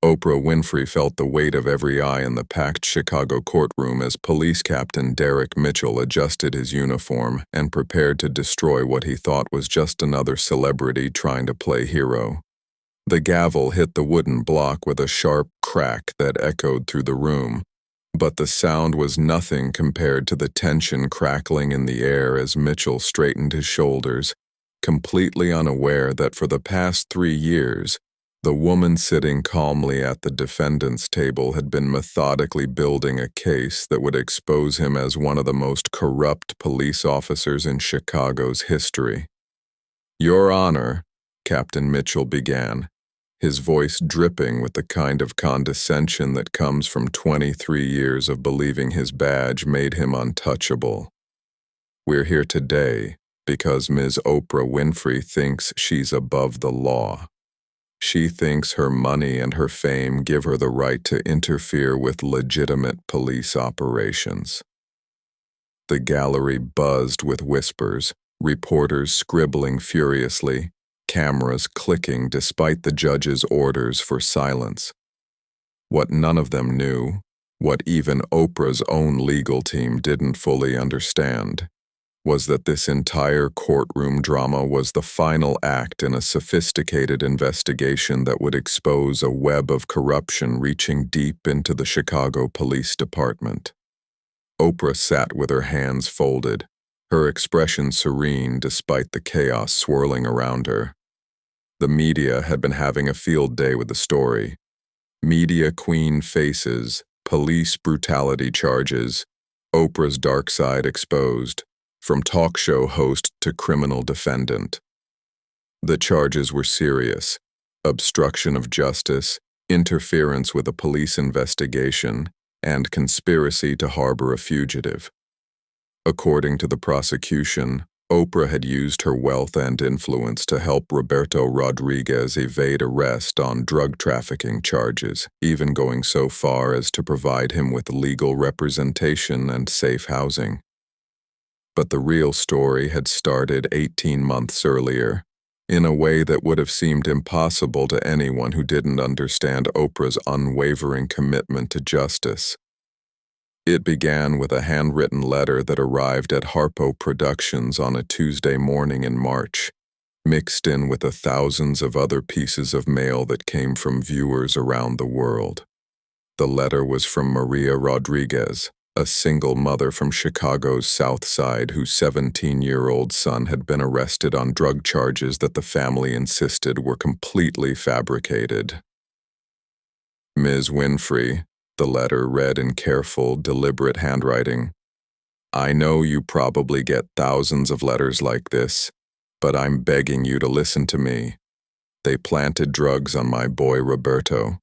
Oprah Winfrey felt the weight of every eye in the packed Chicago courtroom as Police Captain Derek Mitchell adjusted his uniform and prepared to destroy what he thought was just another celebrity trying to play hero. The gavel hit the wooden block with a sharp crack that echoed through the room, but the sound was nothing compared to the tension crackling in the air as Mitchell straightened his shoulders, completely unaware that for the past 3 years, the woman sitting calmly at the defendant's table had been methodically building a case that would expose him as one of the most corrupt police officers in Chicago's history. "Your Honor," Captain Mitchell began, his voice dripping with the kind of condescension that comes from 23 years of believing his badge made him untouchable. "We're here today because Ms. Oprah Winfrey thinks she's above the law. She thinks her money and her fame give her the right to interfere with legitimate police operations." The gallery buzzed with whispers, reporters scribbling furiously, cameras clicking despite the judge's orders for silence. What none of them knew, what even Oprah's own legal team didn't fully understand, was that this entire courtroom drama was the final act in a sophisticated investigation that would expose a web of corruption reaching deep into the Chicago Police Department. Oprah sat with her hands folded, her expression serene despite the chaos swirling around her. The media had been having a field day with the story. Media queen faces, police brutality charges, Oprah's dark side exposed, from talk show host to criminal defendant. The charges were serious: obstruction of justice, interference with a police investigation, and conspiracy to harbor a fugitive. According to the prosecution, Oprah had used her wealth and influence to help Roberto Rodriguez evade arrest on drug trafficking charges, even going so far as to provide him with legal representation and safe housing. But the real story had started 18 months earlier, in a way that would have seemed impossible to anyone who didn't understand Oprah's unwavering commitment to justice. It began with a handwritten letter that arrived at Harpo Productions on a Tuesday morning in March, mixed in with the thousands of other pieces of mail that came from viewers around the world. The letter was from Maria Rodriguez, a single mother from Chicago's South Side whose 17-year-old son had been arrested on drug charges that the family insisted were completely fabricated. "Ms. Winfrey," the letter read in careful, deliberate handwriting, "I know you probably get thousands of letters like this, but I'm begging you to listen to me. They planted drugs on my boy Roberto.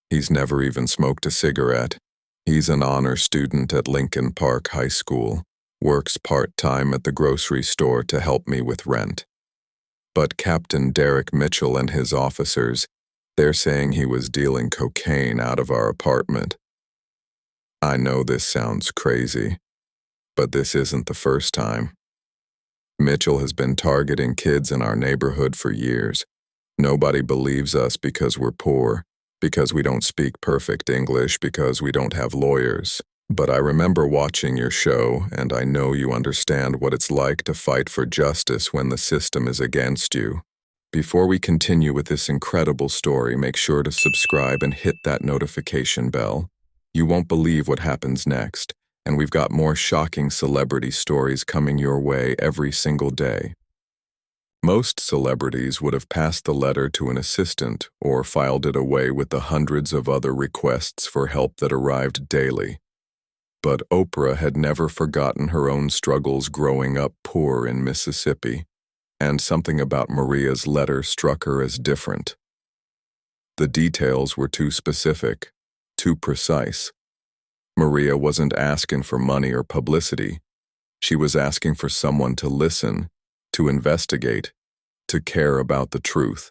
He's never even smoked a cigarette. He's an honor student at Lincoln Park High School, works part-time at the grocery store to help me with rent. But Captain Derek Mitchell and his officers, they're saying he was dealing cocaine out of our apartment. I know this sounds crazy, but this isn't the first time. Mitchell has been targeting kids in our neighborhood for years. Nobody believes us because we're poor, because we don't speak perfect English, because we don't have lawyers. But I remember watching your show, and I know you understand what it's like to fight for justice when the system is against you. Before we continue with this incredible story, make sure to subscribe and hit that notification bell. You won't believe what happens next, and we've got more shocking celebrity stories coming your way every single day. Most celebrities would have passed the letter to an assistant or filed it away with the hundreds of other requests for help that arrived daily. But Oprah had never forgotten her own struggles growing up poor in Mississippi, and something about Maria's letter struck her as different. The details were too specific, too precise. Maria wasn't asking for money or publicity. She was asking for someone to listen, to investigate, to care about the truth.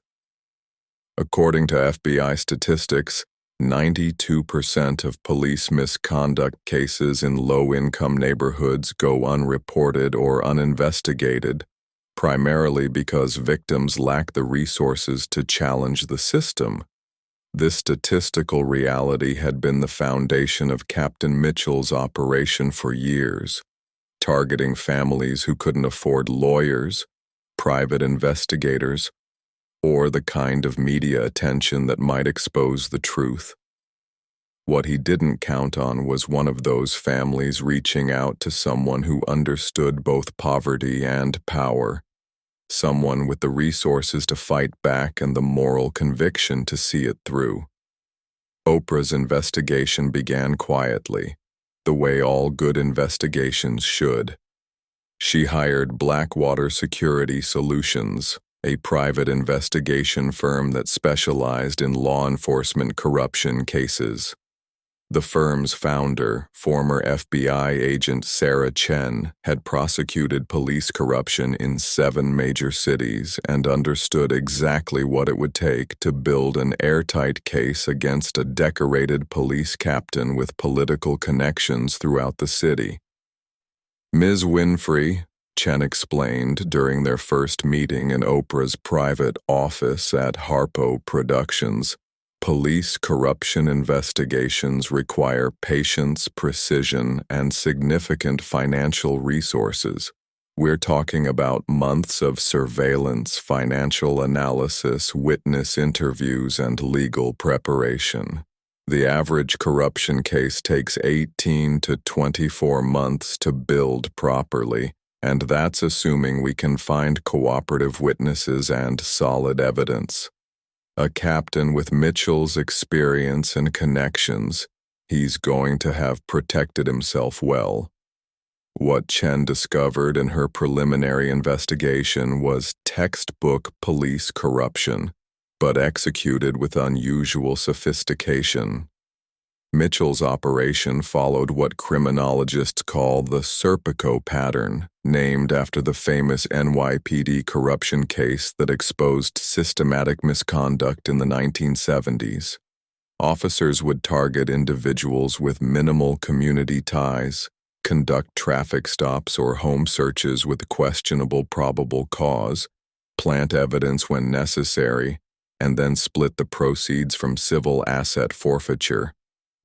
According to FBI statistics, 92% of police misconduct cases in low-income neighborhoods go unreported or uninvestigated, primarily because victims lack the resources to challenge the system. This statistical reality had been the foundation of Captain Mitchell's operation for years, targeting families who couldn't afford lawyers, private investigators, or the kind of media attention that might expose the truth. What he didn't count on was one of those families reaching out to someone who understood both poverty and power, someone with the resources to fight back and the moral conviction to see it through. Oprah's investigation began quietly, the way all good investigations should. She hired Blackwater Security Solutions, a private investigation firm that specialized in law enforcement corruption cases. The firm's founder, former FBI agent Sarah Chen, had prosecuted police corruption in 7 major cities and understood exactly what it would take to build an airtight case against a decorated police captain with political connections throughout the city. Ms. Winfrey, Chen explained during their first meeting in Oprah's private office at Harpo Productions, police corruption investigations require patience, precision, and significant financial resources. We're talking about months of surveillance, financial analysis, witness interviews, and legal preparation. The average corruption case takes 18 to 24 months to build properly, and that's assuming we can find cooperative witnesses and solid evidence. A captain with Mitchell's experience and connections, he's going to have protected himself well. What Chen discovered in her preliminary investigation was textbook police corruption, but executed with unusual sophistication. Mitchell's operation followed what criminologists call the Serpico pattern, named after the famous NYPD corruption case that exposed systematic misconduct in the 1970s. Officers would target individuals with minimal community ties, conduct traffic stops or home searches with questionable probable cause, plant evidence when necessary, and then split the proceeds from civil asset forfeiture,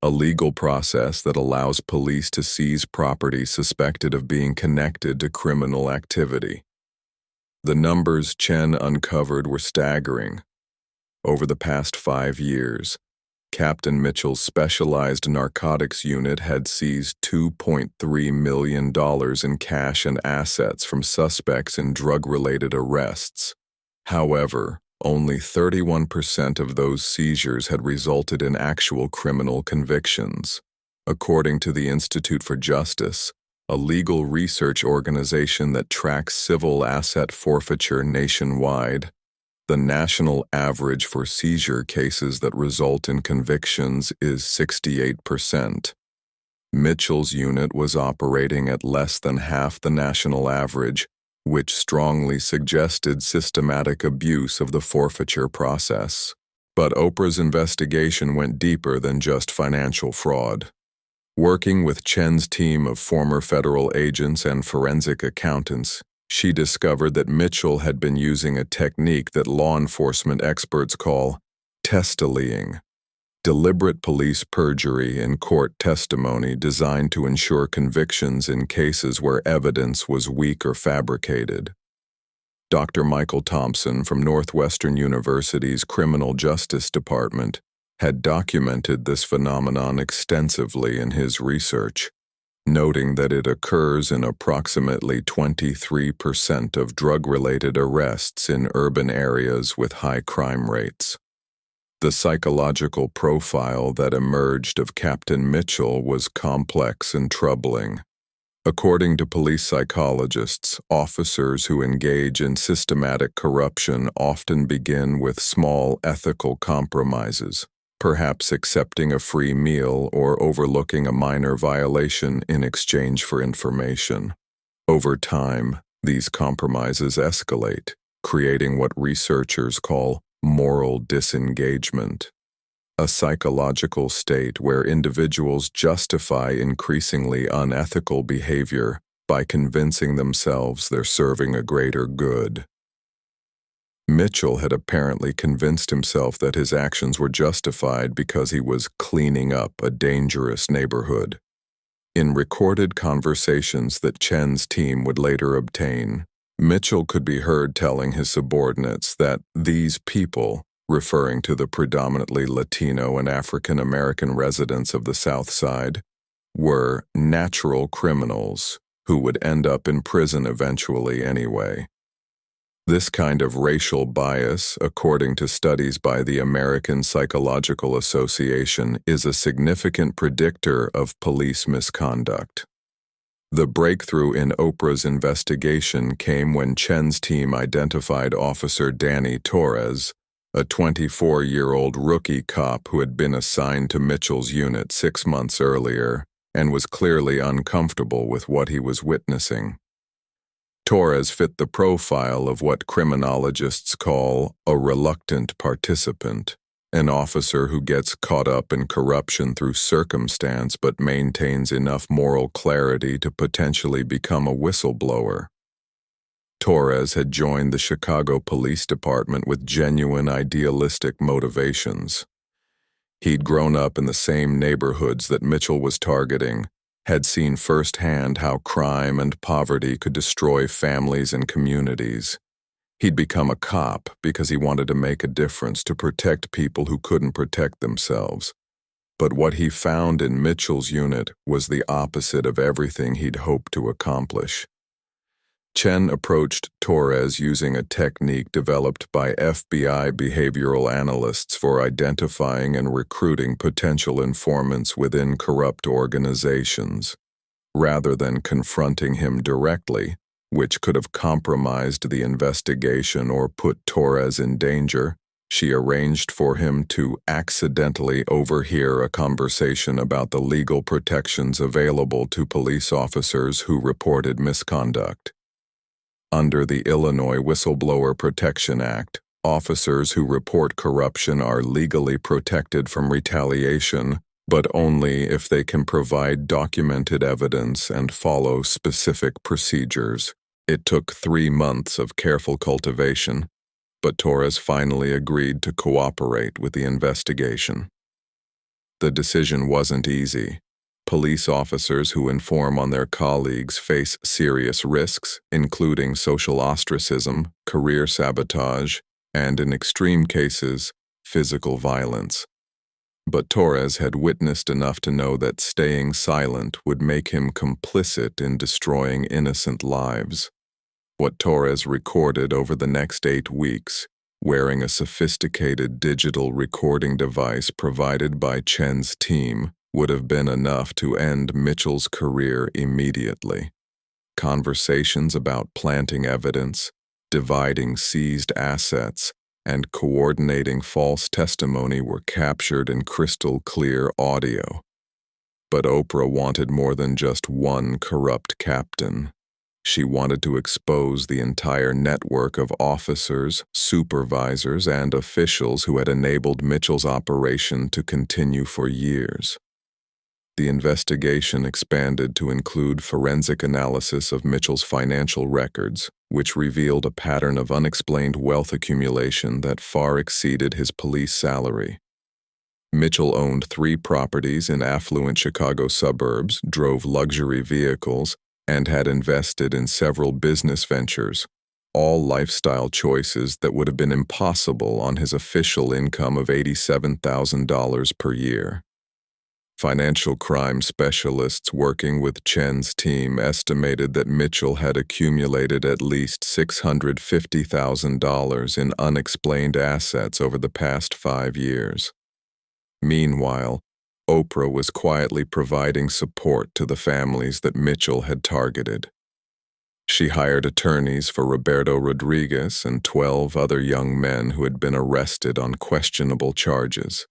a legal process that allows police to seize property suspected of being connected to criminal activity. The numbers Chen uncovered were staggering. Over the past 5 years, Captain Mitchell's specialized narcotics unit had seized $2.3 million in cash and assets from suspects in drug-related arrests. However, only 31% of those seizures had resulted in actual criminal convictions. According to the Institute for Justice, a legal research organization that tracks civil asset forfeiture nationwide, the national average for seizure cases that result in convictions is 68%. Mitchell's unit was operating at less than half the national average, which strongly suggested systematic abuse of the forfeiture process. But Oprah's investigation went deeper than just financial fraud. Working with Chen's team of former federal agents and forensic accountants, she discovered that Mitchell had been using a technique that law enforcement experts call testilying, deliberate police perjury in court testimony designed to ensure convictions in cases where evidence was weak or fabricated. Dr. Michael Thompson from Northwestern University's Criminal Justice Department had documented this phenomenon extensively in his research, noting that it occurs in approximately 23% of drug-related arrests in urban areas with high crime rates. The psychological profile that emerged of Captain Mitchell was complex and troubling. According to police psychologists, officers who engage in systematic corruption often begin with small ethical compromises, perhaps accepting a free meal or overlooking a minor violation in exchange for information. Over time, these compromises escalate, creating what researchers call moral disengagement, a psychological state where individuals justify increasingly unethical behavior by convincing themselves they're serving a greater good. Mitchell had apparently convinced himself that his actions were justified because he was cleaning up a dangerous neighborhood. In recorded conversations that Chen's team would later obtain, Mitchell could be heard telling his subordinates that these people, referring to the predominantly Latino and African American residents of the South Side, were natural criminals who would end up in prison eventually anyway. This kind of racial bias, according to studies by the American Psychological Association, is a significant predictor of police misconduct. The breakthrough in Oprah's investigation came when Chen's team identified Officer Danny Torres, a 24-year-old rookie cop who had been assigned to Mitchell's unit 6 months earlier and was clearly uncomfortable with what he was witnessing. Torres fit the profile of what criminologists call a reluctant participant, an officer who gets caught up in corruption through circumstance but maintains enough moral clarity to potentially become a whistleblower. Torres had joined the Chicago Police Department with genuine idealistic motivations. He'd grown up in the same neighborhoods that Mitchell was targeting, had seen firsthand how crime and poverty could destroy families and communities. He'd become a cop because he wanted to make a difference to protect people who couldn't protect themselves. But what he found in Mitchell's unit was the opposite of everything he'd hoped to accomplish. Chen approached Torres using a technique developed by FBI behavioral analysts for identifying and recruiting potential informants within corrupt organizations. Rather than confronting him directly, which could have compromised the investigation or put Torres in danger, she arranged for him to accidentally overhear a conversation about the legal protections available to police officers who reported misconduct. Under the Illinois Whistleblower Protection Act, officers who report corruption are legally protected from retaliation, but only if they can provide documented evidence and follow specific procedures. It took 3 months of careful cultivation, but Torres finally agreed to cooperate with the investigation. The decision wasn't easy. Police officers who inform on their colleagues face serious risks, including social ostracism, career sabotage, and in extreme cases, physical violence. But Torres had witnessed enough to know that staying silent would make him complicit in destroying innocent lives. What Torres recorded over the next 8 weeks, wearing a sophisticated digital recording device provided by Chen's team, would have been enough to end Mitchell's career immediately. Conversations about planting evidence, dividing seized assets, and coordinating false testimony were captured in crystal-clear audio. But Oprah wanted more than just one corrupt captain. She wanted to expose the entire network of officers, supervisors, and officials who had enabled Mitchell's operation to continue for years. The investigation expanded to include forensic analysis of Mitchell's financial records, which revealed a pattern of unexplained wealth accumulation that far exceeded his police salary. Mitchell owned 3 properties in affluent Chicago suburbs, drove luxury vehicles, and had invested in several business ventures, all lifestyle choices that would have been impossible on his official income of $87,000 per year. Financial crime specialists working with Chen's team estimated that Mitchell had accumulated at least $650,000 in unexplained assets over the past 5 years. Meanwhile, Oprah was quietly providing support to the families that Mitchell had targeted. She hired attorneys for Roberto Rodriguez and 12 other young men who had been arrested on questionable charges.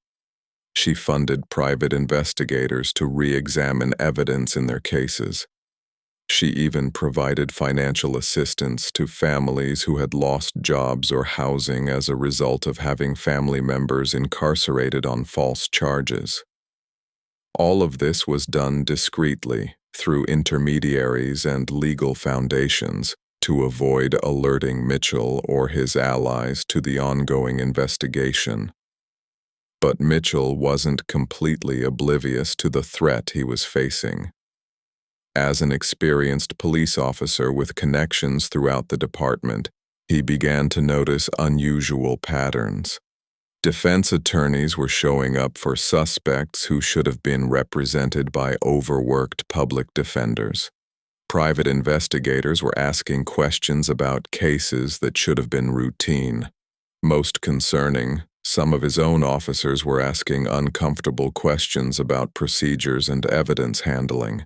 She funded private investigators to re-examine evidence in their cases. She even provided financial assistance to families who had lost jobs or housing as a result of having family members incarcerated on false charges. All of this was done discreetly, through intermediaries and legal foundations, to avoid alerting Mitchell or his allies to the ongoing investigation. But Mitchell wasn't completely oblivious to the threat he was facing. As an experienced police officer with connections throughout the department, he began to notice unusual patterns. Defense attorneys were showing up for suspects who should have been represented by overworked public defenders. Private investigators were asking questions about cases that should have been routine. Most concerning, some of his own officers were asking uncomfortable questions about procedures and evidence handling.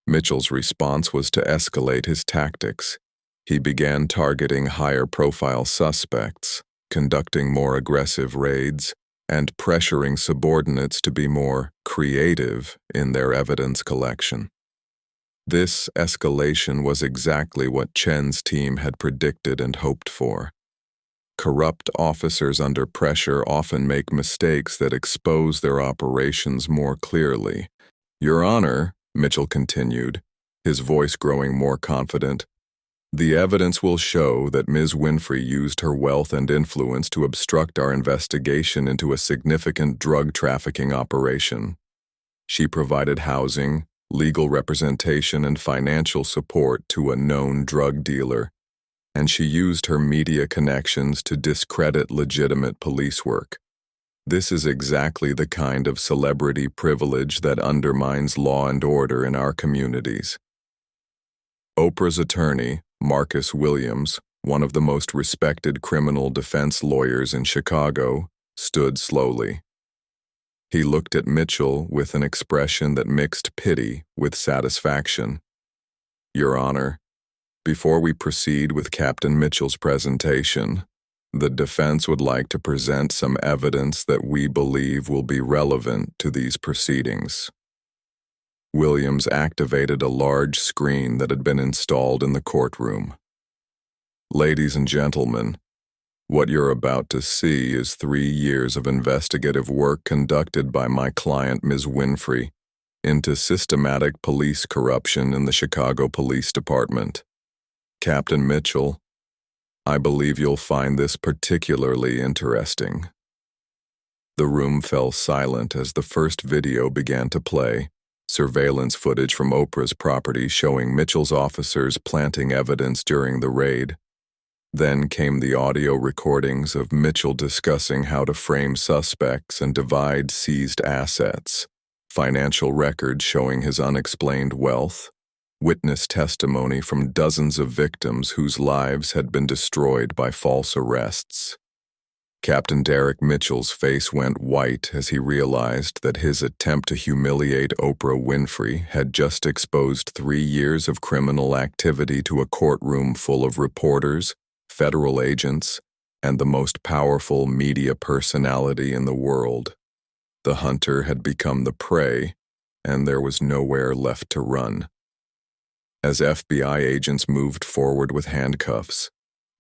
Mitchell's response was to escalate his tactics. He began targeting higher-profile suspects, conducting more aggressive raids, and pressuring subordinates to be more creative in their evidence collection. This escalation was exactly what Chen's team had predicted and hoped for. Corrupt officers under pressure often make mistakes that expose their operations more clearly. "Your Honor," Mitchell continued, his voice growing more confident, "the evidence will show that Ms. Winfrey used her wealth and influence to obstruct our investigation into a significant drug trafficking operation. She provided housing, legal representation, and financial support to a known drug dealer, and she used her media connections to discredit legitimate police work. This is exactly the kind of celebrity privilege that undermines law and order in our communities." Oprah's attorney, Marcus Williams, one of the most respected criminal defense lawyers in Chicago, stood slowly. He looked at Mitchell with an expression that mixed pity with satisfaction. "Your Honor, before we proceed with Captain Mitchell's presentation, the defense would like to present some evidence that we believe will be relevant to these proceedings." Williams activated a large screen that had been installed in the courtroom. "Ladies and gentlemen, what you're about to see is 3 years of investigative work conducted by my client, Ms. Winfrey, into systematic police corruption in the Chicago Police Department. Captain Mitchell, I believe you'll find this particularly interesting." The room fell silent as the first video began to play, surveillance footage from Oprah's property showing Mitchell's officers planting evidence during the raid. Then came the audio recordings of Mitchell discussing how to frame suspects and divide seized assets, financial records showing his unexplained wealth, witness testimony from dozens of victims whose lives had been destroyed by false arrests. Captain Derek Mitchell's face went white as he realized that his attempt to humiliate Oprah Winfrey had just exposed 3 years of criminal activity to a courtroom full of reporters, federal agents, and the most powerful media personality in the world. The hunter had become the prey, and there was nowhere left to run. As FBI agents moved forward with handcuffs,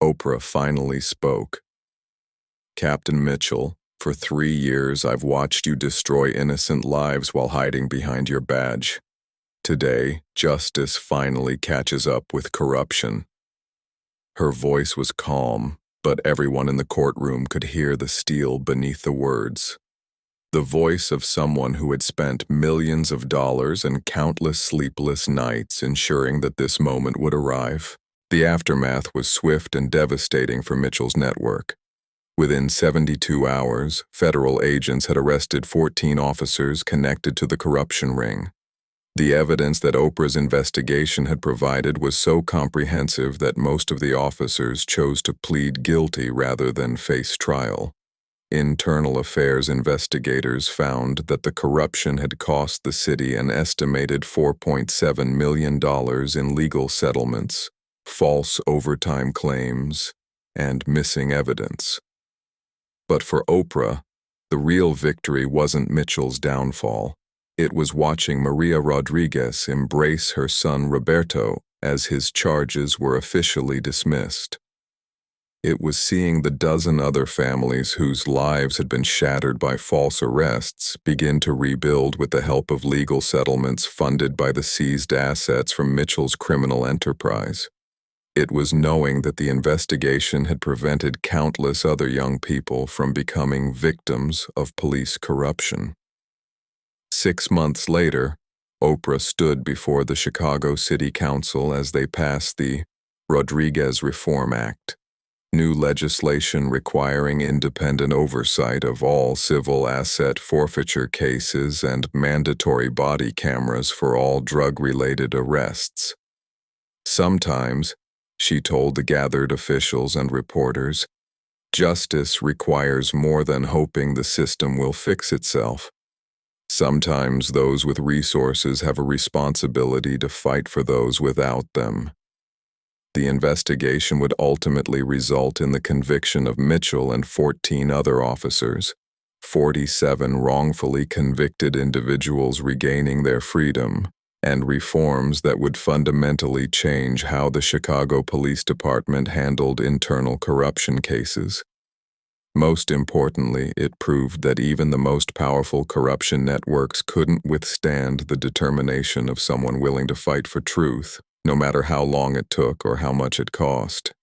Oprah finally spoke. "Captain Mitchell, for 3 years I've watched you destroy innocent lives while hiding behind your badge. Today, justice finally catches up with corruption." Her voice was calm, but everyone in the courtroom could hear the steel beneath the words. The voice of someone who had spent millions of dollars and countless sleepless nights ensuring that this moment would arrive. The aftermath was swift and devastating for Mitchell's network. Within 72 hours, federal agents had arrested 14 officers connected to the corruption ring. The evidence that Oprah's investigation had provided was so comprehensive that most of the officers chose to plead guilty rather than face trial. Internal affairs investigators found that the corruption had cost the city an estimated $4.7 million in legal settlements, false overtime claims, and missing evidence. But for Oprah, the real victory wasn't Mitchell's downfall. It was watching Maria Rodriguez embrace her son Roberto as his charges were officially dismissed. It was seeing the dozen other families whose lives had been shattered by false arrests begin to rebuild with the help of legal settlements funded by the seized assets from Mitchell's criminal enterprise. It was knowing that the investigation had prevented countless other young people from becoming victims of police corruption. 6 months later, Oprah stood before the Chicago City Council as they passed the Rodriguez Reform Act, new legislation requiring independent oversight of all civil asset forfeiture cases and mandatory body cameras for all drug-related arrests. Sometimes, she told the gathered officials and reporters, justice requires more than hoping the system will fix itself. Sometimes those with resources have a responsibility to fight for those without them. The investigation would ultimately result in the conviction of Mitchell and 14 other officers, 47 wrongfully convicted individuals regaining their freedom, and reforms that would fundamentally change how the Chicago Police Department handled internal corruption cases. Most importantly, it proved that even the most powerful corruption networks couldn't withstand the determination of someone willing to fight for truth, no matter how long it took or how much it cost.